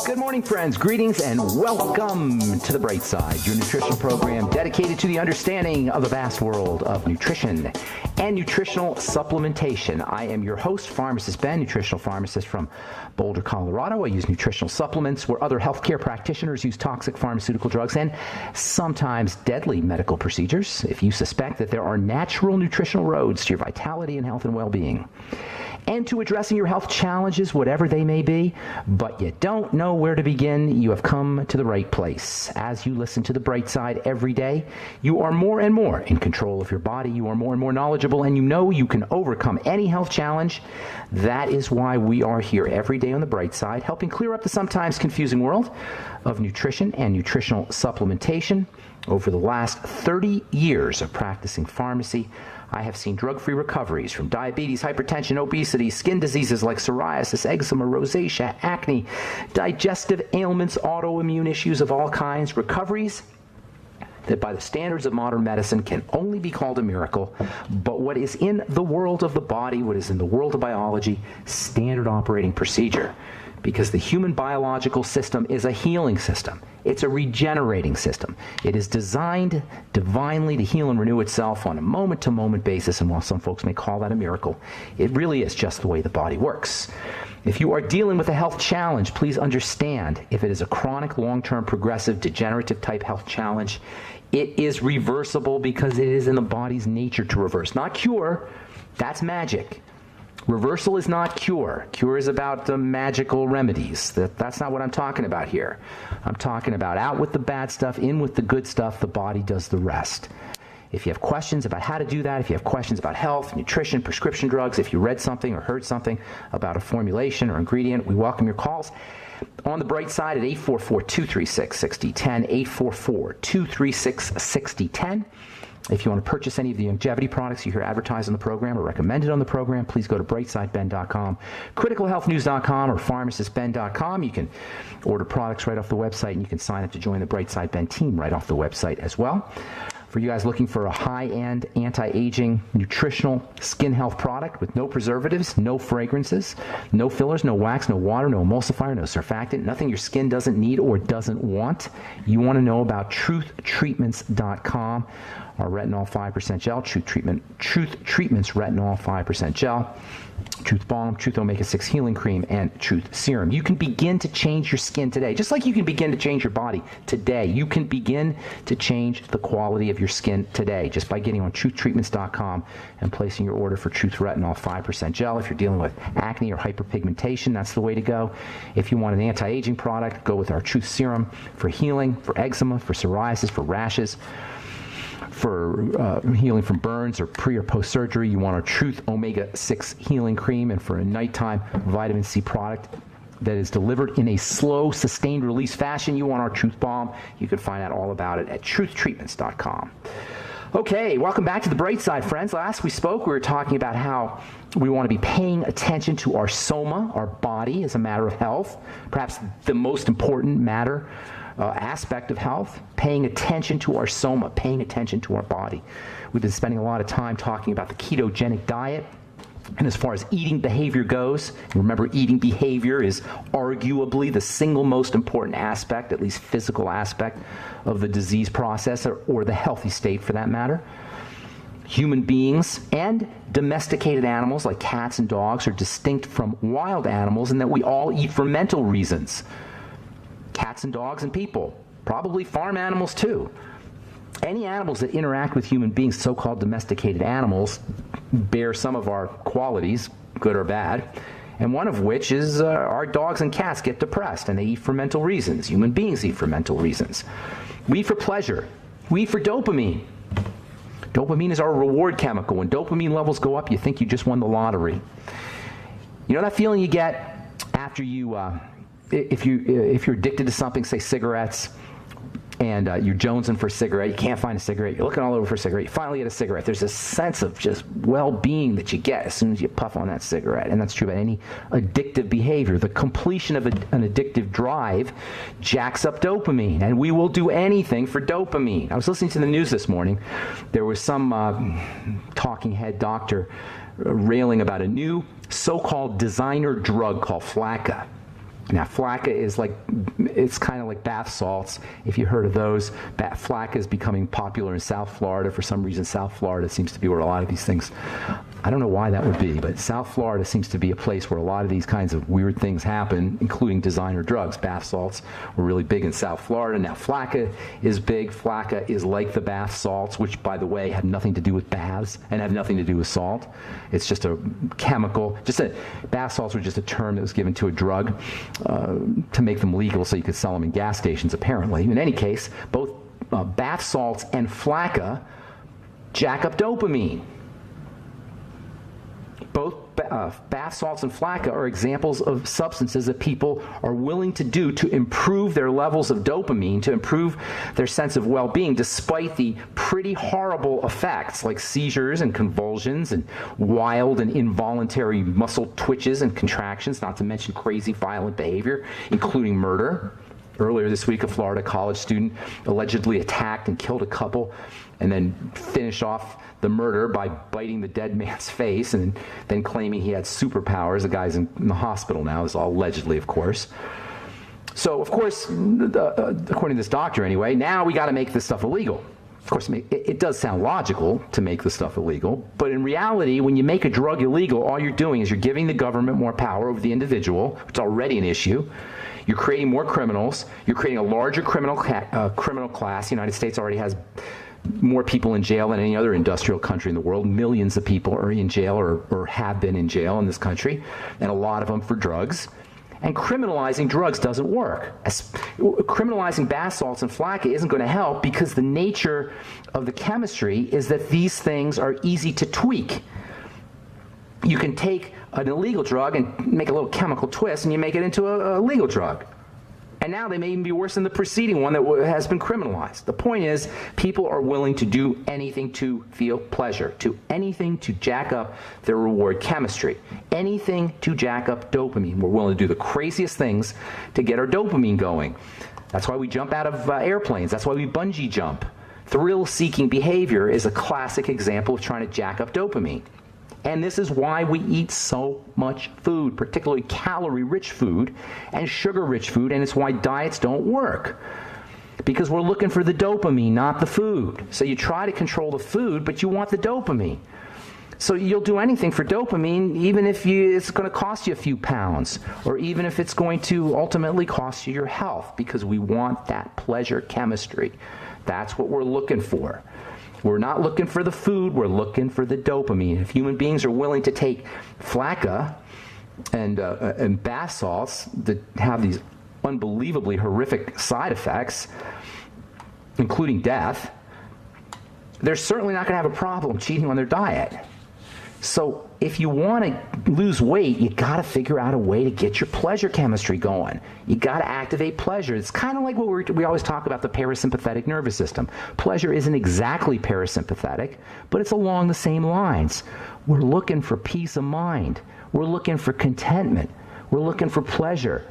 Good morning, friends. Greetings and welcome to The Bright Side, your nutrition program dedicated to the understanding of the vast world of nutrition and nutritional supplementation. I am your host, Pharmacist Ben, nutritional pharmacist from Boulder, Colorado. I use nutritional supplements where other healthcare practitioners use toxic pharmaceutical drugs and sometimes deadly medical procedures if you suspect that there are natural nutritional roads to your vitality and health and well-being, and to addressing your health challenges, whatever they may be, but you don't know where to begin, you have come to the right place. As you listen to The Bright Side every day, you are more and more in control of your body, you are more and more knowledgeable, and you know you can overcome any health challenge. That is why we are here every day on The Bright Side, helping clear up the sometimes confusing world of nutrition and nutritional supplementation. Over the last 30 years of practicing pharmacy, I have seen drug-free recoveries from diabetes, hypertension, obesity, skin diseases like psoriasis, eczema, rosacea, acne, digestive ailments, autoimmune issues of all kinds, recoveries that by the standards of modern medicine can only be called a miracle, but what is in the world of the body, what is in the world of biology, standard operating procedure. Because the human biological system is a healing system. It's a regenerating system. It is designed divinely to heal and renew itself on a moment-to-moment basis, and while some folks may call that a miracle, it really is just the way the body works. If you are dealing with a health challenge, please understand if it is a chronic, long-term, progressive, degenerative type health challenge, it is reversible because it is in the body's nature to reverse. Not cure, that's magic. Reversal is not cure. Cure is about the magical remedies. That's not what I'm talking about here. I'm talking about out with the bad stuff, in with the good stuff, the body does the rest. If you have questions about how to do that, if you have questions about health, nutrition, prescription drugs, if you read something or heard something about a formulation or ingredient, we welcome your calls. On The Bright Side at 844-236-6010, 844-236-6010. If you want to purchase any of the longevity products you hear advertised on the program or recommended on the program, please go to brightsideben.com, criticalhealthnews.com, or pharmacistben.com. You can order products right off the website, and you can sign up to join the Brightside Ben team right off the website as well. For you guys looking for a high-end anti-aging nutritional skin health product with no preservatives, no fragrances, no fillers, no wax, no water, no emulsifier, no surfactant, nothing your skin doesn't need or doesn't want, you want to know about truthtreatments.com. Our retinol 5% gel, Truth Treatments retinol 5% gel, Truth Balm, Truth Omega-6 Healing Cream, and Truth Serum. You can begin to change your skin today. Just like you can begin to change your body today, you can begin to change the quality of your skin today just by getting on truthtreatments.com and placing your order for Truth Retinol 5% gel. If you're dealing with acne or hyperpigmentation, that's the way to go. If you want an anti-aging product, go with our Truth Serum for healing, for eczema, for psoriasis, for rashes, for healing from burns or pre or post surgery. You want our Truth Omega-6 Healing Cream, and for a nighttime vitamin C product that is delivered in a slow, sustained release fashion, you want our Truth Balm. You can find out all about it at truthtreatments.com. Okay, welcome back to The Bright Side, friends. Last we spoke, we were talking about how we want to be paying attention to our soma, our body, as a matter of health, perhaps the most important aspect of health, paying attention to our soma, paying attention to our body. We've been spending a lot of time talking about the ketogenic diet. And as far as eating behavior goes, remember, eating behavior is arguably the single most important aspect, at least physical aspect, of the disease process or the healthy state for that matter. Human beings and domesticated animals like cats and dogs are distinct from wild animals in that we all eat for mental reasons. Cats and dogs and people, probably farm animals too. Any animals that interact with human beings, so-called domesticated animals, bear some of our qualities, good or bad, and one of which is our dogs and cats get depressed, and they eat for mental reasons. Human beings eat for mental reasons. We eat for pleasure. We eat for dopamine. Dopamine is our reward chemical. When dopamine levels go up, you think you just won the lottery. You know that feeling you get after you... If you're addicted to something, say cigarettes, and you're jonesing for a cigarette, you can't find a cigarette, you're looking all over for a cigarette, you finally get a cigarette, there's a sense of just well-being that you get as soon as you puff on that cigarette. And that's true about any addictive behavior. The completion of an addictive drive jacks up dopamine, and we will do anything for dopamine. I was listening to the news this morning. There was some talking head doctor railing about a new so-called designer drug called Flakka. Now, flakka is it's kind of like bath salts. If you heard of those, flakka is becoming popular in South Florida. For some reason, South Florida seems to be where a lot of these things, I don't know why that would be, but South Florida seems to be a place where a lot of these kinds of weird things happen, including designer drugs. Bath salts were really big in South Florida. Now, flakka is big. Flakka is like the bath salts, which, by the way, have nothing to do with baths and have nothing to do with salt. It's just a chemical. Bath salts were just a term that was given to a drug to make them legal so you could sell them in gas stations, apparently. In any case, both bath salts and flakka jack up dopamine. Both bath salts and flakka are examples of substances that people are willing to do to improve their levels of dopamine, to improve their sense of well-being, despite the pretty horrible effects like seizures and convulsions and wild and involuntary muscle twitches and contractions, not to mention crazy violent behavior, including murder. Earlier this week, a Florida college student allegedly attacked and killed a couple and then finished off the murder by biting the dead man's face and then claiming he had superpowers. The guy's in the hospital now. This is all allegedly, of course. So, of course, according to this doctor anyway, now we got to make this stuff illegal. Of course, it does sound logical to make the stuff illegal, but in reality, when you make a drug illegal, all you're doing is you're giving the government more power over the individual, which is already an issue. You're creating more criminals. You're creating a larger criminal class. The United States already has more people in jail than any other industrial country in the world. Millions of people are in jail or have been in jail in this country, and a lot of them for drugs. And criminalizing drugs doesn't work. Criminalizing bath salts and flakka isn't going to help because the nature of the chemistry is that these things are easy to tweak. You can take an illegal drug and make a little chemical twist and you make it into a legal drug. And now they may even be worse than the preceding one that has been criminalized. The point is, people are willing to do anything to feel pleasure, to anything to jack up their reward chemistry, anything to jack up dopamine. We're willing to do the craziest things to get our dopamine going. That's why we jump out of airplanes. That's why we bungee jump. Thrill-seeking behavior is a classic example of trying to jack up dopamine. And this is why we eat so much food, particularly calorie-rich food and sugar-rich food, and it's why diets don't work. Because we're looking for the dopamine, not the food. So you try to control the food, but you want the dopamine. So you'll do anything for dopamine, even if it's going to cost you a few pounds, or even if it's going to ultimately cost you your health, because we want that pleasure chemistry. That's what we're looking for. We're not looking for the food, we're looking for the dopamine. If human beings are willing to take flakka and bath salts that have these unbelievably horrific side effects, including death, they're certainly not going to have a problem cheating on their diet. So if you want to lose weight, you got to figure out a way to get your pleasure chemistry going. You got to activate pleasure. It's kind of like what we always talk about, the parasympathetic nervous system. Pleasure isn't exactly parasympathetic, but it's along the same lines. We're looking for peace of mind. We're looking for contentment. We're looking for pleasure.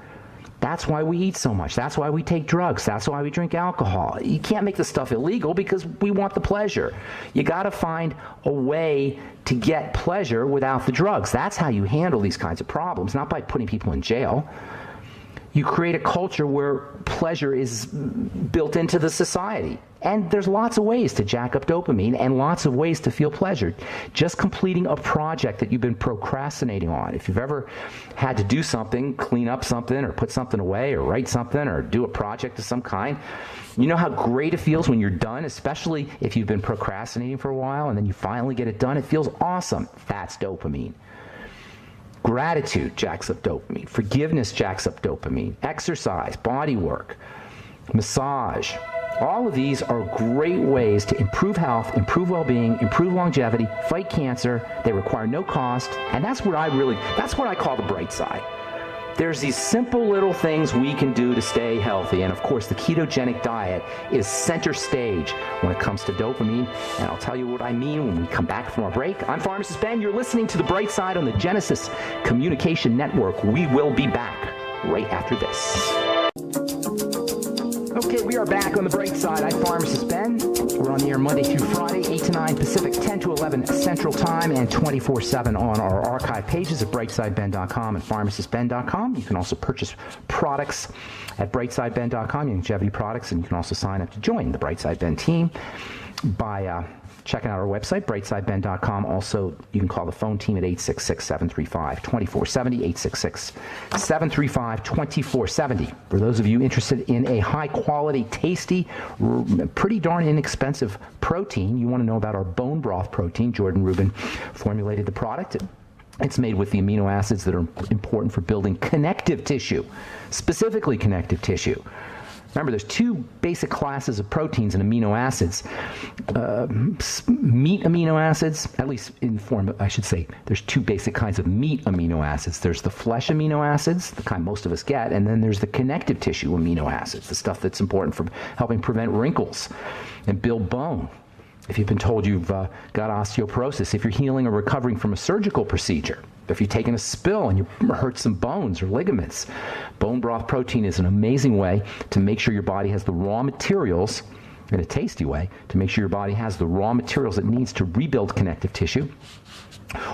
That's why we eat so much. That's why we take drugs. That's why we drink alcohol. You can't make this stuff illegal because we want the pleasure. You got to find a way to get pleasure without the drugs. That's how you handle these kinds of problems, not by putting people in jail. You create a culture where pleasure is built into the society. And there's lots of ways to jack up dopamine and lots of ways to feel pleasure. Just completing a project that you've been procrastinating on. If you've ever had to do something, clean up something or put something away or write something or do a project of some kind, you know how great it feels when you're done, especially if you've been procrastinating for a while and then you finally get it done. It feels awesome. That's dopamine. Gratitude jacks up dopamine. Forgiveness jacks up dopamine. Exercise, body work, massage. All of these are great ways to improve health, improve well-being, improve longevity, fight cancer. They require no cost, and that's what I call the bright side. There's these simple little things we can do to stay healthy, and of course the ketogenic diet is center stage when it comes to dopamine, and I'll tell you what I mean when we come back from our break. I'm Pharmacist Ben. You're listening to The Bright Side on the Genesis Communication Network. We will be back right after this. Okay, we are back on the bright side. I'm Pharmacist Ben. We're on the air Monday through Friday, 8 to 9 Pacific, 10 to 11 Central Time, and 24/7 on our archive pages at brightsideben.com and pharmacistben.com. You can also purchase products at brightsideben.com, longevity products, and you can also sign up to join the Brightside Ben team by checking out our website, brightsideben.com. Also, you can call the phone team at 866-735-2470, 866-735-2470. For those of you interested in a high-quality, tasty, pretty darn inexpensive protein, you want to know about our bone broth protein. Jordan Rubin formulated the product. It's made with the amino acids that are important for building connective tissue, specifically connective tissue. Remember, there's two basic classes of proteins and amino acids. Meat amino acids, at least in form, I should say, there's two basic kinds of meat amino acids. There's the flesh amino acids, the kind most of us get, and then there's the connective tissue amino acids, the stuff that's important for helping prevent wrinkles and build bone. If you've been told you've got osteoporosis, if you're healing or recovering from a surgical procedure, if you've taken a spill and you hurt some bones or ligaments, bone broth protein is an amazing way to make sure your body has the raw materials, in a tasty way, to make sure your body has the raw materials it needs to rebuild connective tissue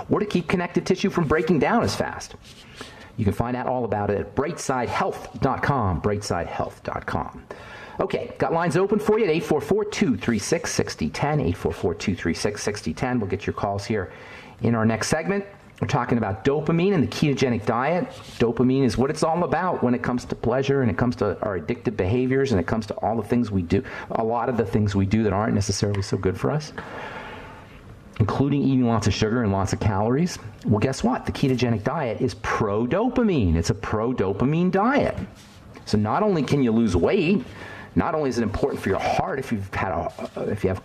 or to keep connective tissue from breaking down as fast. You can find out all about it at brightsidehealth.com, brightsidehealth.com. Okay, got lines open for you at 844-236-6010, 844-236-6010. We'll get your calls here in our next segment. We're talking about dopamine and the ketogenic diet. Dopamine is what it's all about when it comes to pleasure and it comes to our addictive behaviors and it comes to all the things we do, a lot of the things we do that aren't necessarily so good for us, including eating lots of sugar and lots of calories. Well, guess what? The ketogenic diet is pro-dopamine. It's a pro-dopamine diet. So not only can you lose weight, not only is it important for your heart if you have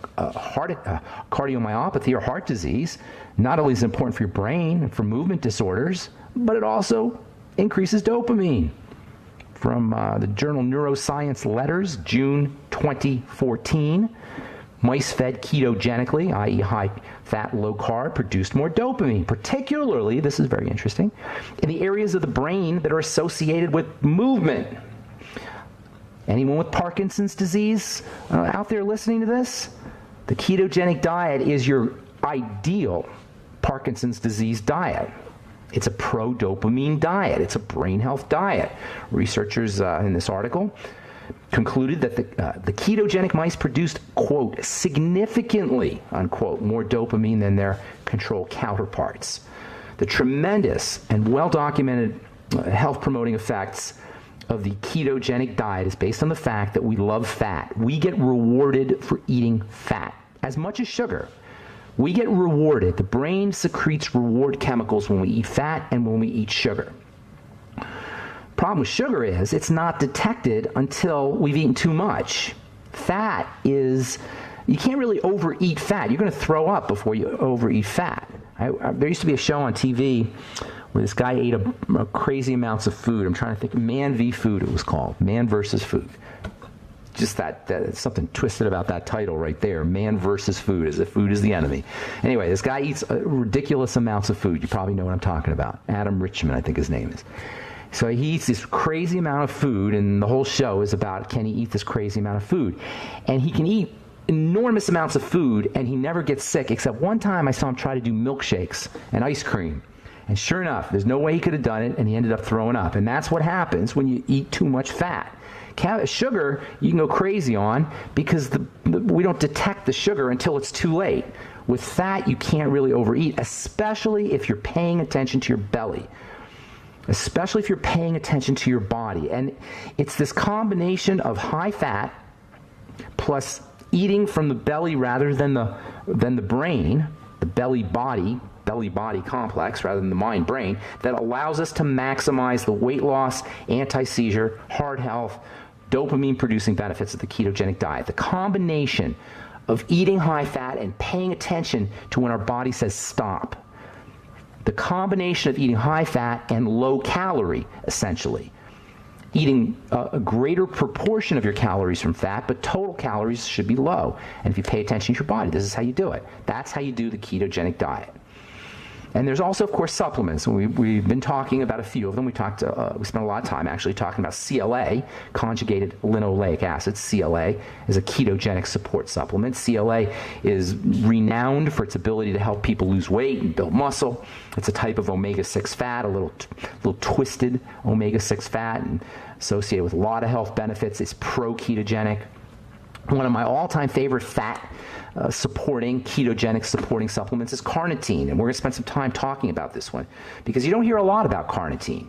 cardiomyopathy or heart disease, not only is it important for your brain and for movement disorders, but it also increases dopamine. From the journal Neuroscience Letters, June 2014, mice fed ketogenically, i.e. high fat, low carb, produced more dopamine, particularly, this is very interesting, in the areas of the brain that are associated with movement. Anyone with Parkinson's disease out there listening to this? The ketogenic diet is your ideal Parkinson's disease diet. It's a pro-dopamine diet. It's a brain health diet. Researchers in this article concluded that the ketogenic mice produced, quote, significantly, unquote, more dopamine than their control counterparts. The tremendous and well-documented health-promoting effects of the ketogenic diet is based on the fact that we love fat. We get rewarded for eating fat as much as sugar. We get rewarded. The brain secretes reward chemicals when we eat fat and when we eat sugar. Problem with sugar is it's not detected until we've eaten too much. Fat is, you can't really overeat fat. You're going to throw up before you overeat fat. There used to be a show on TV where this guy ate a crazy amounts of food. I'm trying to think. Man v. Food, it was called. Man versus Food. Just that something twisted about that title right there. Man versus Food, as if food is the enemy. Anyway, this guy eats ridiculous amounts of food. You probably know what I'm talking about. Adam Richman, I think his name is. So he eats this crazy amount of food, and the whole show is about can he eat this crazy amount of food. And he can eat enormous amounts of food, and he never gets sick, except one time I saw him try to do milkshakes and ice cream. And sure enough, there's no way he could have done it, and he ended up throwing up. And that's what happens when you eat too much fat. Sugar, you can go crazy on because we don't detect the sugar until it's too late. With fat, you can't really overeat, especially if you're paying attention to your belly, especially if you're paying attention to your body. And it's this combination of high fat plus eating from the belly rather than the brain, the belly-body complex rather than the mind-brain, that allows us to maximize the weight loss, anti-seizure, heart health, dopamine-producing benefits of the ketogenic diet. The combination of eating high fat and paying attention to when our body says stop. The combination of eating high fat and low calorie, essentially. Eating a greater proportion of your calories from fat, but total calories should be low. And if you pay attention to your body, this is how you do it. That's how you do the ketogenic diet. And there's also, of course, supplements. We've been talking about a few of them. We spent a lot of time actually talking about CLA, conjugated linoleic acid. CLA is a ketogenic support supplement. CLA is renowned for its ability to help people lose weight and build muscle. It's a type of omega-6 fat, a little twisted omega-6 fat, and associated with a lot of health benefits. It's pro-ketogenic. One of my all-time favorite fat supporting, ketogenic supporting supplements is carnitine, and we're going to spend some time talking about this one because you don't hear a lot about carnitine.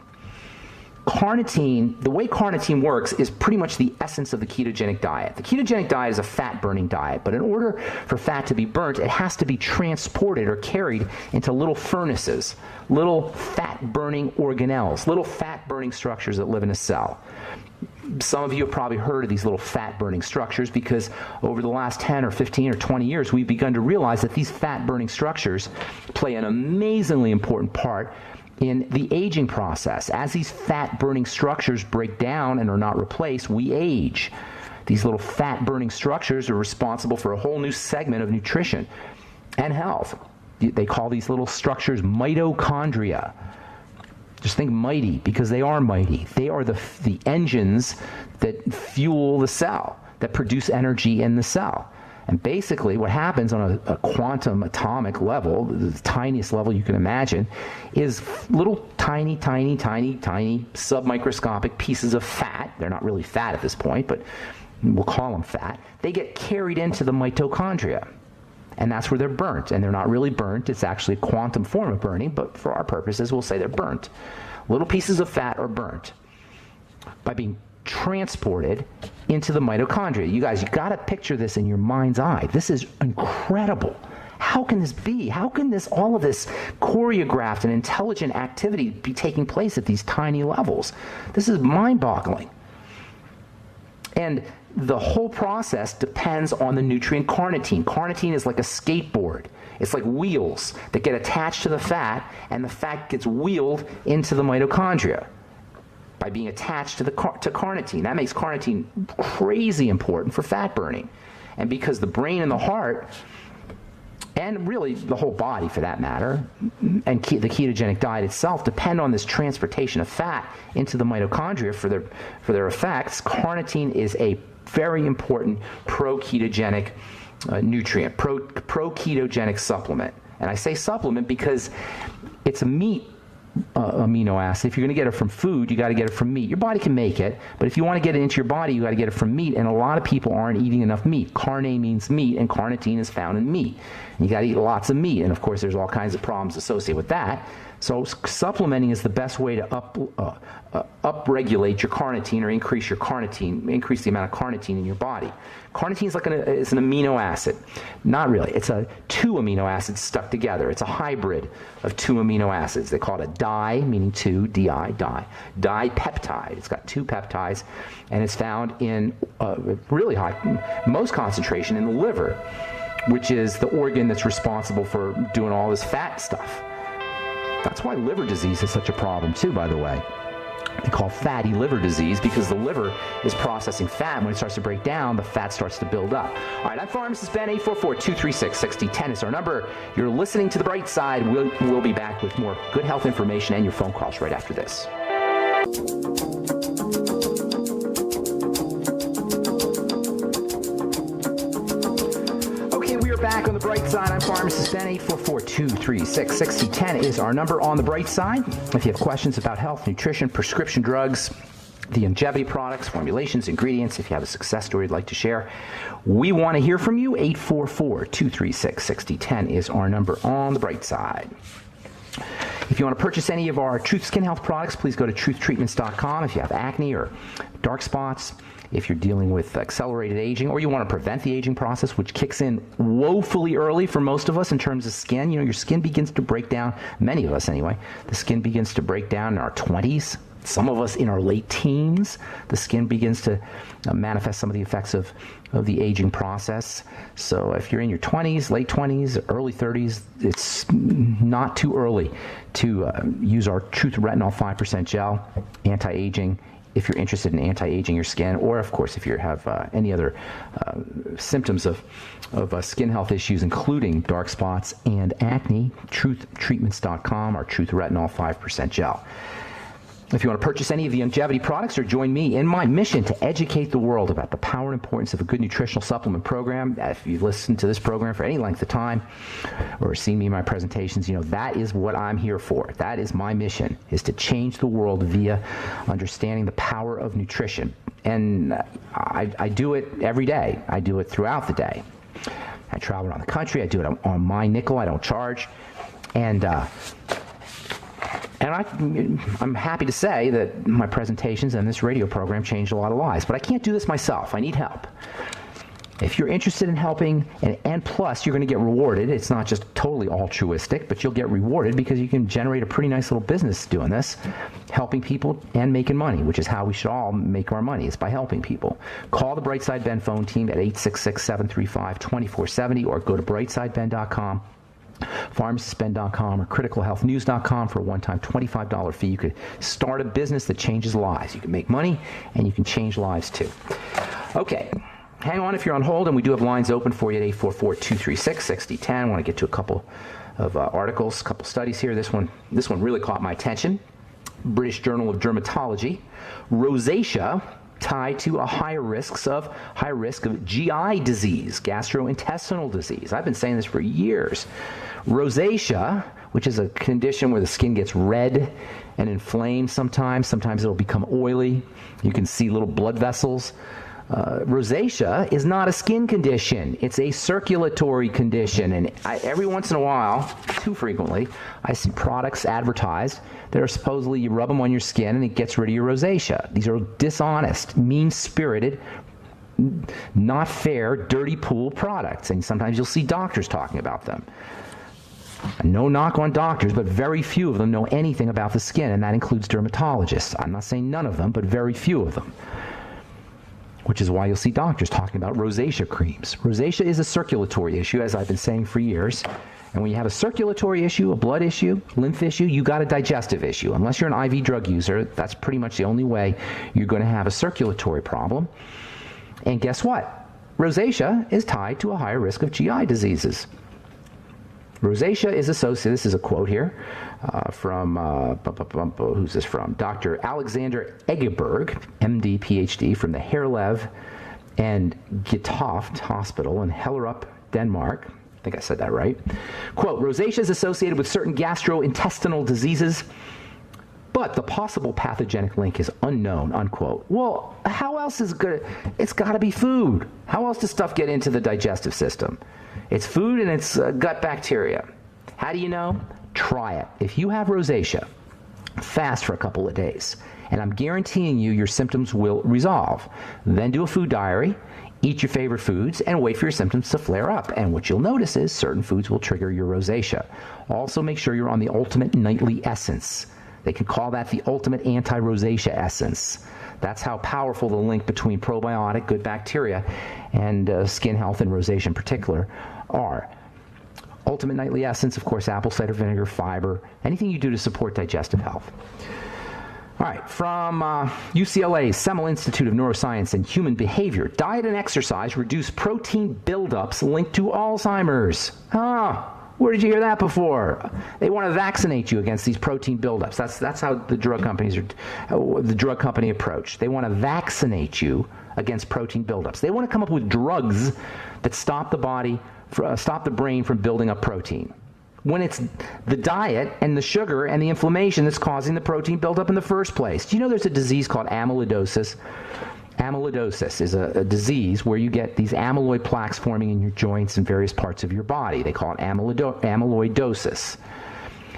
Carnitine, the way carnitine works is pretty much the essence of the ketogenic diet. The ketogenic diet is a fat-burning diet, but in order for fat to be burnt, it has to be transported or carried into little furnaces, little fat-burning organelles, little fat-burning structures that live in a cell. Some of you have probably heard of these little fat-burning structures because over the last 10 or 15 or 20 years, we've begun to realize that these fat-burning structures play an amazingly important part in the aging process. As these fat-burning structures break down and are not replaced, we age. These little fat-burning structures are responsible for a whole new segment of nutrition and health. They call these little structures mitochondria. Just think mighty, because they are mighty. They are the engines that fuel the cell, that produce energy in the cell. And basically what happens on a quantum atomic level, the tiniest level you can imagine, is little tiny submicroscopic pieces of fat. They're not really fat at this point, but we'll call them fat. They get carried into the mitochondria. And that's where they're burnt. And they're not really burnt. It's actually a quantum form of burning, but for our purposes, we'll say they're burnt. Little pieces of fat are burnt by being transported into the mitochondria. You guys, you got to picture this in your mind's eye. This is incredible. How can this be? How can all of this choreographed and intelligent activity be taking place at these tiny levels? This is mind-boggling. And the whole process depends on the nutrient carnitine. Carnitine is like a skateboard. It's like wheels that get attached to the fat, and the fat gets wheeled into the mitochondria by being attached to carnitine. That makes carnitine crazy important for fat burning. And because the brain and the heart, and really the whole body for that matter, and the ketogenic diet itself depend on this transportation of fat into the mitochondria for their effects, carnitine is a very important pro-ketogenic nutrient, pro-ketogenic supplement. And I say supplement because it's a meat amino acid. If you're going to get it from food, you got to get it from meat. Your body can make it, but if you want to get it into your body, you got to get it from meat, and a lot of people aren't eating enough meat. Carne means meat, and carnitine is found in meat. And you got to eat lots of meat, and of course there's all kinds of problems associated with that. So supplementing is the best way to upregulate your carnitine or increase the amount of carnitine in your body. Carnitine is an amino acid. Not really. It's two amino acids stuck together. It's a hybrid of two amino acids. They call it a di, meaning two, di, dipeptide. It's got two peptides, and it's found in really high, most concentration in the liver, which is the organ that's responsible for doing all this fat stuff. That's why liver disease is such a problem too, by the way. They call fatty liver disease because the liver is processing fat. When it starts to break down, the fat starts to build up. All right, I'm Pharmacist Ben, 844-236-6010 is our number. You're listening to The Bright Side. We'll be back with more good health information and your phone calls right after this. Back on The Bright Side. I'm Pharmacist Ben. 844-236-6010 is our number on The Bright Side. If you have questions about health, nutrition, prescription drugs, the longevity products, formulations, ingredients, if you have a success story you'd like to share, we want to hear from you. 844-236-6010 is our number on The Bright Side. If you want to purchase any of our Truth Skin Health products, please go to truthtreatments.com. If you have acne or dark spots, if you're dealing with accelerated aging, or you want to prevent the aging process, which kicks in woefully early for most of us in terms of skin. You know, your skin begins to break down, many of us anyway, the skin begins to break down in our 20s. Some of us in our late teens, the skin begins to manifest some of the effects of the aging process. So if you're in your 20s, late 20s, early 30s, it's not too early to use our Truth Retinol 5% gel, anti-aging, if you're interested in anti-aging your skin, or of course if you have any other symptoms of skin health issues, including dark spots and acne, truthtreatments.com or Truth Retinol 5% gel. If you want to purchase any of the longevity products or join me in my mission to educate the world about the power and importance of a good nutritional supplement program, if you've listened to this program for any length of time or seen me in my presentations, you know that is what I'm here for. That is my mission, is to change the world via understanding the power of nutrition. And I do it every day. I do it throughout the day. I travel around the country. I do it on my nickel. I don't charge. And I'm happy to say that my presentations and this radio program changed a lot of lives. But I can't do this myself. I need help. If you're interested in helping, and plus you're going to get rewarded. It's not just totally altruistic, but you'll get rewarded because you can generate a pretty nice little business doing this, helping people and making money, which is how we should all make our money, is by helping people. Call the Brightside Ben phone team at 866-735-2470 or go to brightsideben.com. pharmacistben.com or criticalhealthnews.com for a one-time $25 fee. You could start a business that changes lives. You can make money and you can change lives too. Okay, hang on if you're on hold, and we do have lines open for you at 844-236-6010. I want to get to a couple of articles, a couple studies here. This one really caught my attention. British Journal of Dermatology. Rosacea tied to a high risk of GI disease, gastrointestinal disease. I've been saying this for years. Rosacea, which is a condition where the skin gets red and inflamed sometimes. Sometimes it'll become oily. You can see little blood vessels. Rosacea is not a skin condition. It's a circulatory condition. And every once in a while, too frequently, I see products advertised that are supposedly you rub them on your skin and it gets rid of your rosacea. These are dishonest, mean-spirited, not fair, dirty pool products. And sometimes you'll see doctors talking about them. No knock on doctors, but very few of them know anything about the skin, and that includes dermatologists. I'm not saying none of them, but very few of them. Which is why you'll see doctors talking about rosacea creams. Rosacea is a circulatory issue, as I've been saying for years. And when you have a circulatory issue, a blood issue, lymph issue, you got a digestive issue. Unless you're an IV drug user, that's pretty much the only way you're going to have a circulatory problem. And guess what? Rosacea is tied to a higher risk of GI diseases. Rosacea is associated, this is a quote here from, who's this from? Dr. Alexander Egeberg, MD, PhD, from the Herlev and Getoft Hospital in Hellerup, Denmark. I think I said that right. Quote, rosacea is associated with certain gastrointestinal diseases, but the possible pathogenic link is unknown, unquote. Well, how else is good? It's got to be food. How else does stuff get into the digestive system? It's food and it's gut bacteria. How do you know? Try it. If you have rosacea, fast for a couple of days, and I'm guaranteeing you your symptoms will resolve. Then do a food diary, eat your favorite foods, and wait for your symptoms to flare up. And what you'll notice is certain foods will trigger your rosacea. Also, make sure you're on the Ultimate Nightly Essence. They can call that the Ultimate Anti-Rosacea Essence. That's how powerful the link between probiotic, good bacteria, and skin health and rosacea in particular are. Ultimate Nightly Essence, of course, apple cider vinegar, fiber, anything you do to support digestive health. All right, from UCLA's Semel Institute of Neuroscience and Human Behavior, diet and exercise reduce protein buildups linked to Alzheimer's. Where did you hear that before? They want to vaccinate you against these protein buildups. That's how the drug companies the drug company approach. They want to vaccinate you against protein buildups. They want to come up with drugs that stop the brain from building up protein. When it's the diet and the sugar and the inflammation that's causing the protein buildup in the first place. Do you know there's a disease called amyloidosis? Amyloidosis is a disease where you get these amyloid plaques forming in your joints and various parts of your body. They call it amyloidosis.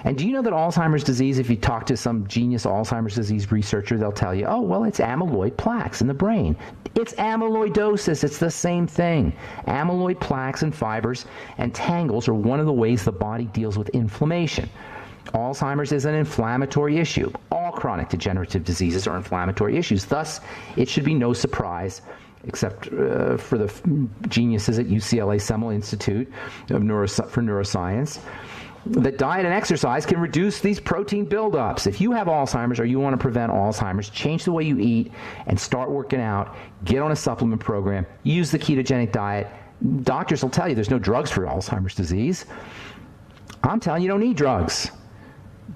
And do you know that Alzheimer's disease, if you talk to some genius Alzheimer's disease researcher, they'll tell you, oh, well, it's amyloid plaques in the brain. It's amyloidosis. It's the same thing. Amyloid plaques and fibers and tangles are one of the ways the body deals with inflammation. Alzheimer's is an inflammatory issue. All chronic degenerative diseases are inflammatory issues. Thus, it should be no surprise, except for the geniuses at UCLA Semel Institute for Neuroscience, that diet and exercise can reduce these protein buildups. If you have Alzheimer's or you want to prevent Alzheimer's, change the way you eat and start working out. Get on a supplement program. Use the ketogenic diet. Doctors will tell you there's no drugs for Alzheimer's disease. I'm telling you, you don't need drugs.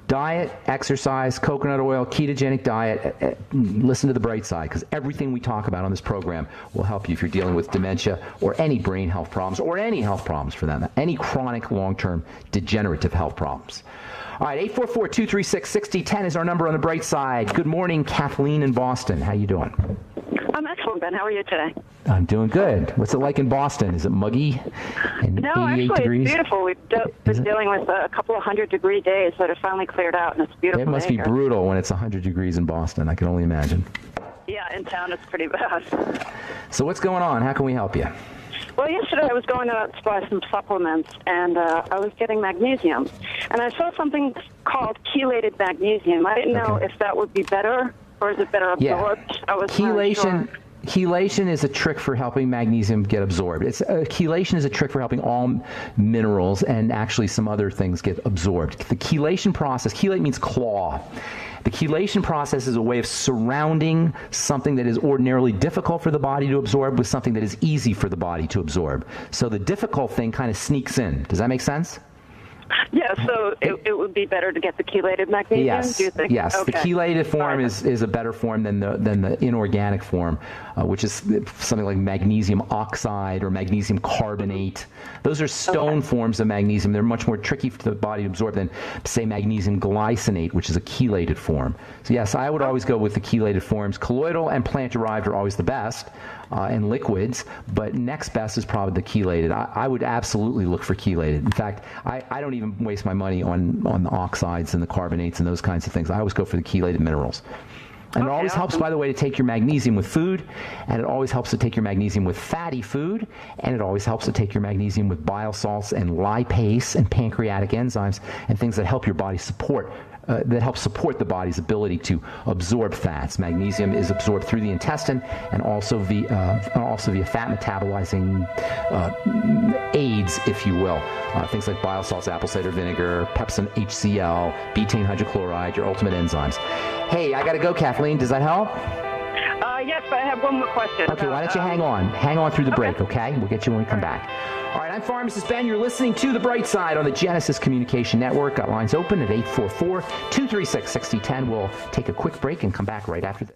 Diet, exercise, coconut oil, ketogenic diet. Listen to the bright side, because everything we talk about on this program will help you if you're dealing with dementia or any brain health problems or any health problems for them, any chronic long-term degenerative health problems. All right, 844-236-6010 is our number on the bright side. Good morning, Kathleen in Boston. How you doing? I'm excellent, Ben. How are you today? I'm doing good. What's it like in Boston? Is it muggy and 88 degrees? It's beautiful. We've been dealing with a couple of 100-degree days that have finally cleared out, and it's beautiful. It must be brutal when it's 100 degrees in Boston. I can only imagine. Yeah, in town it's pretty bad. So what's going on? How can we help you? Well, yesterday I was going out to buy some supplements, and I was getting magnesium. And I saw something called chelated magnesium. I didn't know if that would be better, or is it better absorbed? Yeah. I was not sure. Chelation is a trick for helping magnesium get absorbed. Chelation is a trick for helping all minerals and actually some other things get absorbed. The chelation process, chelate means claw. The chelation process is a way of surrounding something that is ordinarily difficult for the body to absorb with something that is easy for the body to absorb. So the difficult thing kind of sneaks in. Does that make sense? Yeah, so it would be better to get the chelated magnesium, yes, do you think? Yes, okay. The chelated form is a better form than the inorganic form, which is something like magnesium oxide or magnesium carbonate. Those are stone forms of magnesium. They're much more tricky for the body to absorb than, say, magnesium glycinate, which is a chelated form. So yes, I would always go with the chelated forms. Colloidal and plant-derived are always the best in liquids, but next best is probably the chelated. I would absolutely look for chelated. In fact, I don't even waste my money on the oxides and the carbonates and those kinds of things. I always go for the chelated minerals. And it always helps, by the way, to take your magnesium with food, and it always helps to take your magnesium with fatty food, and it always helps to take your magnesium with bile salts and lipase and pancreatic enzymes and things that help your body support the body's ability to absorb fats. Magnesium is absorbed through the intestine and also via fat metabolizing aids, if you will. Things like bile salts, apple cider vinegar, Pepsin HCl, betaine hydrochloride, your ultimate enzymes. Hey, I got to go, Kathleen. Does that help? Yes, but I have one more question. Okay, why don't you hang on? Hang on through the break, okay? We'll get you when we come back. All right, I'm Pharmacist Ben. You're listening to The Bright Side on the Genesis Communication Network. Got lines open at 844-236-6010. We'll take a quick break and come back right after this.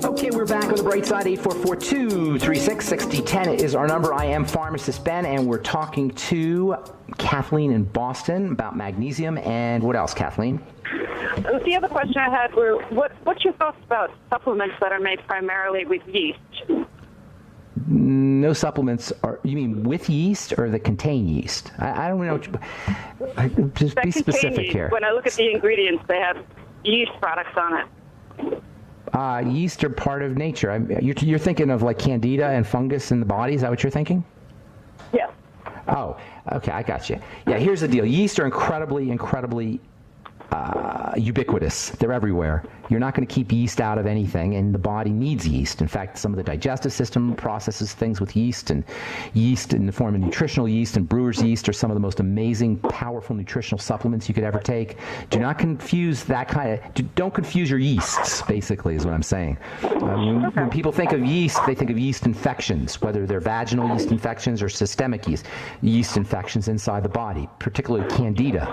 Okay, we're back on The Bright Side. 844-236-6010 is our number. I am Pharmacist Ben, and we're talking to Kathleen in Boston about magnesium. And what else, Kathleen? The other question I had were, what's your thoughts about supplements that are made primarily with yeast? No supplements are, you mean with yeast or that contain yeast? I don't know. Just be specific here. When I look at the ingredients, they have yeast products on it. Yeast are part of nature. You're thinking of like candida and fungus in the body. Is that what you're thinking? Yeah. Oh, okay. I got you. Yeah, here's the deal. Yeast are incredibly ubiquitous. They're everywhere. You're not going to keep yeast out of anything, and the body needs yeast. In fact, some of the digestive system processes things with yeast, and yeast in the form of nutritional yeast and brewer's yeast are some of the most amazing, powerful nutritional supplements you could ever take. Do not confuse don't confuse your yeasts, basically, is what I'm saying. When people think of yeast, they think of yeast infections, whether they're vaginal yeast infections or systemic yeast infections inside the body, particularly candida.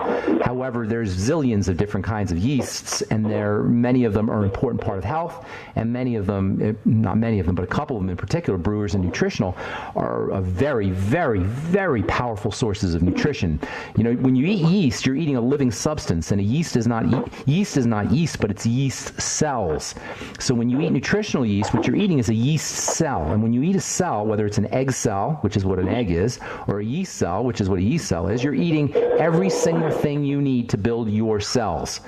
However, there's zillions of different kinds of yeasts, and many of them are an important part of health, and many of them, not many of them, but a couple of them in particular, brewers and nutritional, are a very, very, very powerful sources of nutrition. You know, when you eat yeast, you're eating a living substance, and yeast is not yeast, but it's yeast cells. So when you eat nutritional yeast, what you're eating is a yeast cell, and when you eat a cell, whether it's an egg cell, which is what an egg is, or a yeast cell, which is what a yeast cell is, you're eating every single thing you need to build your cells.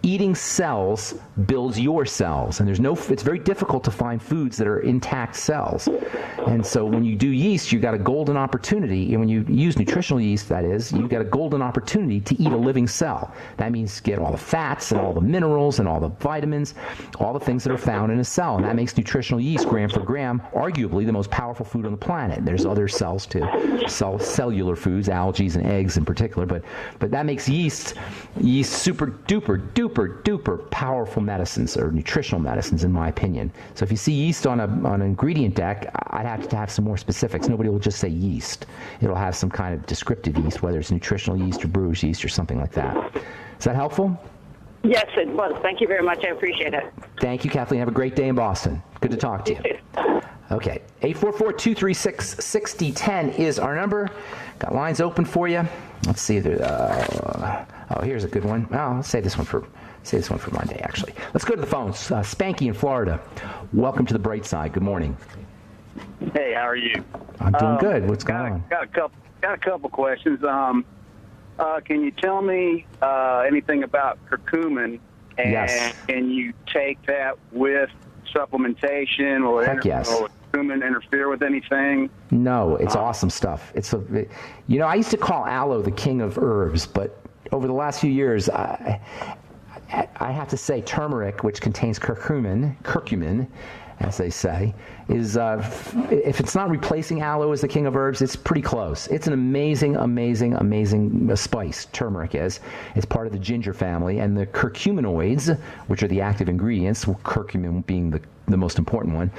eating cells builds your cells, and it's very difficult to find foods that are intact cells. And so when you do yeast, you got a golden opportunity, and when you use nutritional yeast, that is, you got a golden opportunity to eat a living cell. That means get all the fats and all the minerals and all the vitamins, all the things that are found in a cell, and that makes nutritional yeast, gram for gram, arguably the most powerful food on the planet. There's other cells too, cellular foods, algae and eggs in particular, but that makes yeast super duper powerful medicines, or nutritional medicines, in my opinion. So if you see yeast on an ingredient deck, I'd have to have some more specifics. Nobody will just say yeast. It'll have some kind of descriptive yeast, whether it's nutritional yeast or brewer's yeast or something like that. Is that helpful? Yes, it was. Thank you very much. I appreciate it. Thank you, Kathleen. Have a great day in Boston. Good to talk to you. Okay, 844-236-6010 is our number. Got lines open for you. Let's see. Here's a good one. Well, let's save this one for Monday, actually. Let's go to the phones. Spanky in Florida. Welcome to the bright side. Good morning. Hey, how are you? I'm doing good. What's going on? Got a couple questions. Can you tell me anything about curcumin? And Yes. Can you take that with supplementation, or Heck yes. Will curcumin interfere with anything? No, it's awesome stuff. I used to call aloe the king of herbs, but over the last few years, I have to say turmeric, which contains curcumin, as they say, is if it's not replacing aloe as the king of herbs, it's pretty close. It's an amazing spice. Turmeric is. It's part of the ginger family, and the curcuminoids, which are the active ingredients, curcumin being the most important one,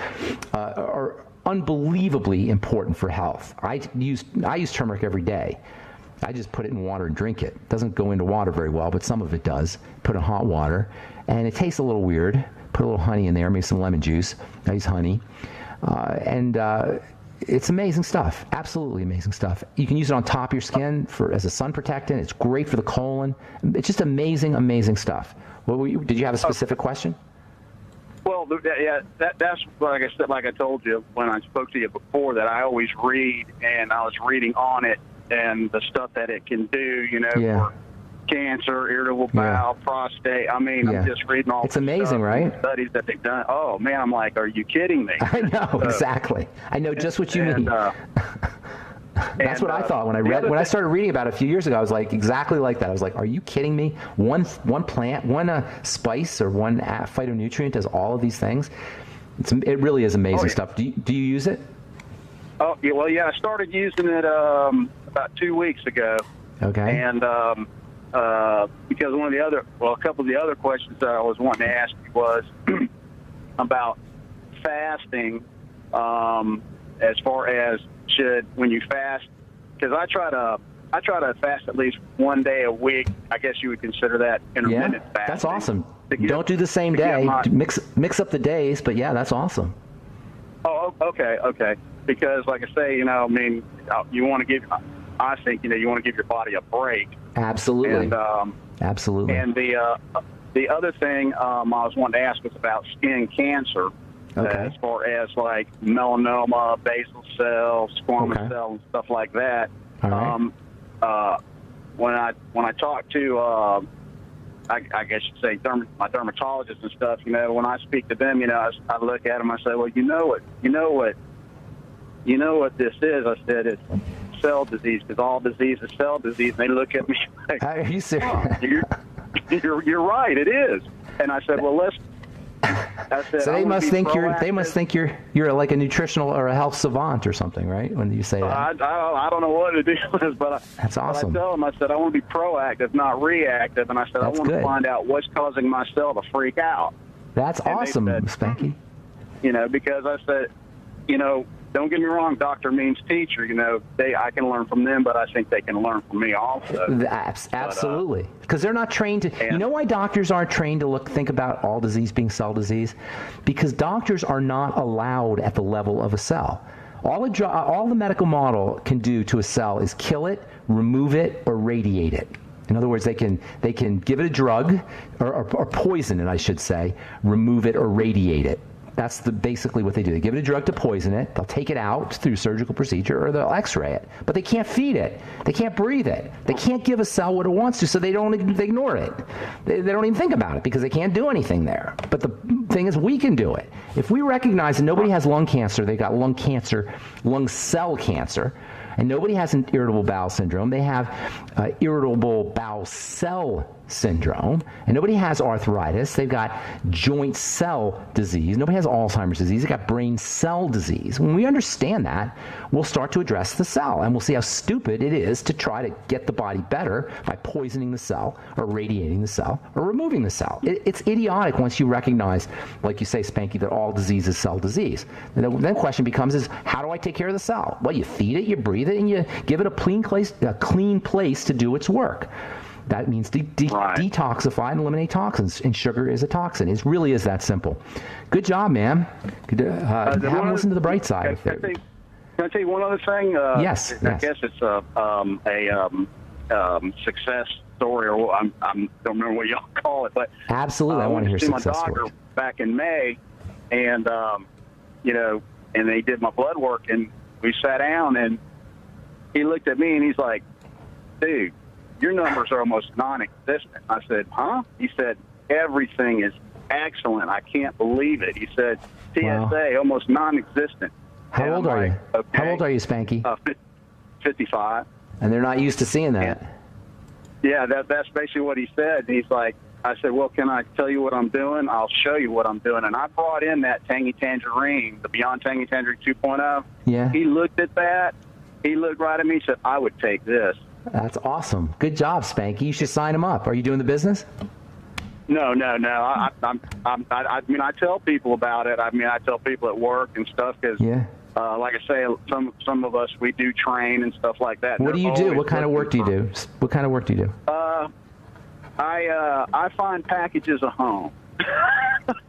are unbelievably important for health. I use turmeric every day. I just put it in water and drink it. It doesn't go into water very well, but some of it does. Put it in hot water, and it tastes a little weird. Put a little honey in there, maybe some lemon juice. I use honey. It's amazing stuff. Absolutely amazing stuff. You can use it on top of your skin as a sun protectant. It's great for the colon. It's just amazing stuff. Did you have a specific question? Well, that's like I said, like I told you when I spoke to you before, that I always read, and I was reading on it and the stuff that it can do, for cancer, irritable bowel, prostate. I mean, I'm just reading all. It's amazing, right? Studies that they've done. Oh man, I'm like, are you kidding me? I know exactly. I know just what you mean. That's what I thought when I started reading about it a few years ago. I was like exactly like that. I was like, are you kidding me? One plant, one spice, or one phytonutrient does all of these things. It really is amazing stuff. Do you use it? Oh yeah, well yeah, I started using it about 2 weeks ago. Okay. And because a couple of the other questions that I was wanting to ask you was about fasting, as far as when you fast, because I try to fast at least 1 day a week. I guess you would consider that intermittent fasting. That's awesome. Don't do the same day. Mix up the days, but yeah, that's awesome. Oh, okay. Because like I say, you want to give. I think you want to give your body a break. Absolutely. And, absolutely. And the other thing I was wanting to ask was about skin cancer. Okay. As far as like melanoma, basal cell, squamous cell, and stuff like that. All right. When I talk to I guess you'd say my dermatologist and stuff, when I speak to them, I look at them, I say, well, you know what this is? I said it's cell disease, because all disease is cell disease. And they look at me like, are you serious? Oh, you're right, it is. And I said, well, so they must think you're like a nutritional or a health savant or something, right? When you say that, I don't know what it is, but that's awesome. But I tell them, I said, I want to be proactive, not reactive, and I said, I want to find out what's causing my cell to freak out. That's awesome, Spanky. Because I said, don't get me wrong, doctor means teacher. I can learn from them, but I think they can learn from me also. Absolutely, because they're not trained to. You know why doctors aren't trained to think about all disease being cell disease? Because doctors are not allowed at the level of a cell. All the medical model can do to a cell is kill it, remove it, or radiate it. In other words, they can give it a drug or poison it, I should say, remove it or radiate it. That's basically what they do. They give it a drug to poison it. They'll take it out through surgical procedure, or they'll x-ray it. But they can't feed it. They can't breathe it. They can't give a cell what it wants to, so they ignore it. They don't even think about it because they can't do anything there. But the thing is, we can do it. If we recognize that nobody has lung cancer, they got lung cell cancer, and nobody has an irritable bowel syndrome. They have irritable bowel cell syndrome, and nobody has arthritis. They've got joint cell disease. Nobody has Alzheimer's disease. They've got brain cell disease. When we understand that, we'll start to address the cell, and we'll see how stupid it is to try to get the body better by poisoning the cell or radiating the cell or removing the cell. It's idiotic once you recognize, like you say, Spanky, that all disease is cell disease. And then the question becomes is, how do I take care of the cell? Well, you feed it, you breathe it, and you give it a clean place to do its work. That means detoxify and eliminate toxins, and sugar is a toxin. It really is that simple. Good job, man. Have them listen to the bright side. Can I tell you one other thing? Yes. I guess it's a success story, or I don't remember what y'all call it. But absolutely, I want to hear success story. My doctor back in May, and and they did my blood work, and we sat down, and he looked at me, and he's like, "Dude, your numbers are almost non-existent." I said, "Huh?" He said, "Everything is excellent. I can't believe it." He said, "TSA, almost non-existent." How old are you? Okay. How old are you, Spanky? 55. And they're not used to seeing that. Yeah, that's basically what he said. He's like, I said, "Well, can I tell you what I'm doing? I'll show you what I'm doing." And I brought in that Tangy Tangerine, the Beyond Tangy Tangerine 2.0. Yeah. He looked at that. He looked right at me and said, "I would take this." That's awesome. Good job, Spanky. You should sign him up. Are you doing the business? No. I mean, I tell people about it. I mean, I tell people at work and stuff because, like I say, some of us, we do train and stuff like that. What do you do? What kind of work do you do? What kind of work do you do? I find packages a home.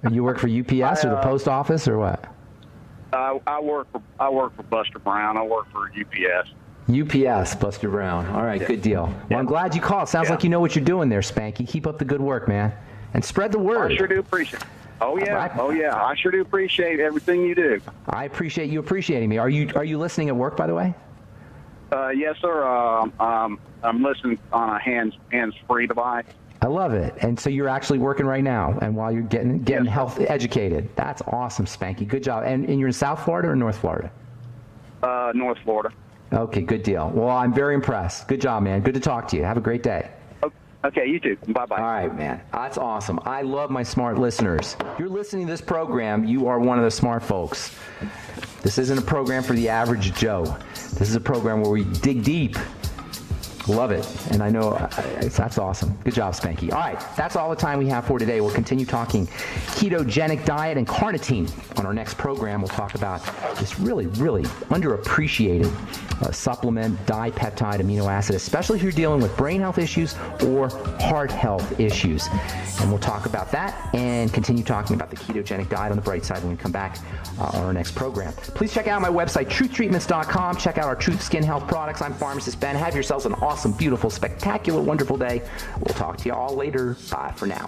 You work for UPS or the post office or what? I work for Buster Brown. I work for UPS. UPS, Buster Brown. All right, good deal. Well, I'm glad you called. Sounds like you know what you're doing there, Spanky. Keep up the good work, man. And spread the word. I sure do appreciate it. Oh, yeah. I sure do appreciate everything you do. I appreciate you appreciating me. Are you listening at work, by the way? Yes, sir. I'm listening on a hands-free device. I love it. And so you're actually working right now, and while you're getting health educated. That's awesome, Spanky. Good job. And you're in South Florida or North Florida? North Florida. Okay, good deal. Well, I'm very impressed. Good job, man. Good to talk to you. Have a great day. Okay, you too. Bye-bye. All right, man. That's awesome. I love my smart listeners. If you're listening to this program, you are one of the smart folks. This isn't a program for the average Joe. This is a program where we dig deep. Love it. And I know that's awesome. Good job, Spanky. All right, that's all the time we have for today. We'll continue talking ketogenic diet and carnitine on our next program. We'll talk about this really, really underappreciated supplement, dipeptide amino acid, especially if you're dealing with brain health issues or heart health issues. And we'll talk about that and continue talking about the ketogenic diet on the bright side when we come back on our next program. Please check out my website, truthtreatments.com. Check out our Truth Skin Health products. I'm Pharmacist Ben. Have yourselves an awesome, beautiful, spectacular, wonderful day. We'll talk to you all later. Bye for now.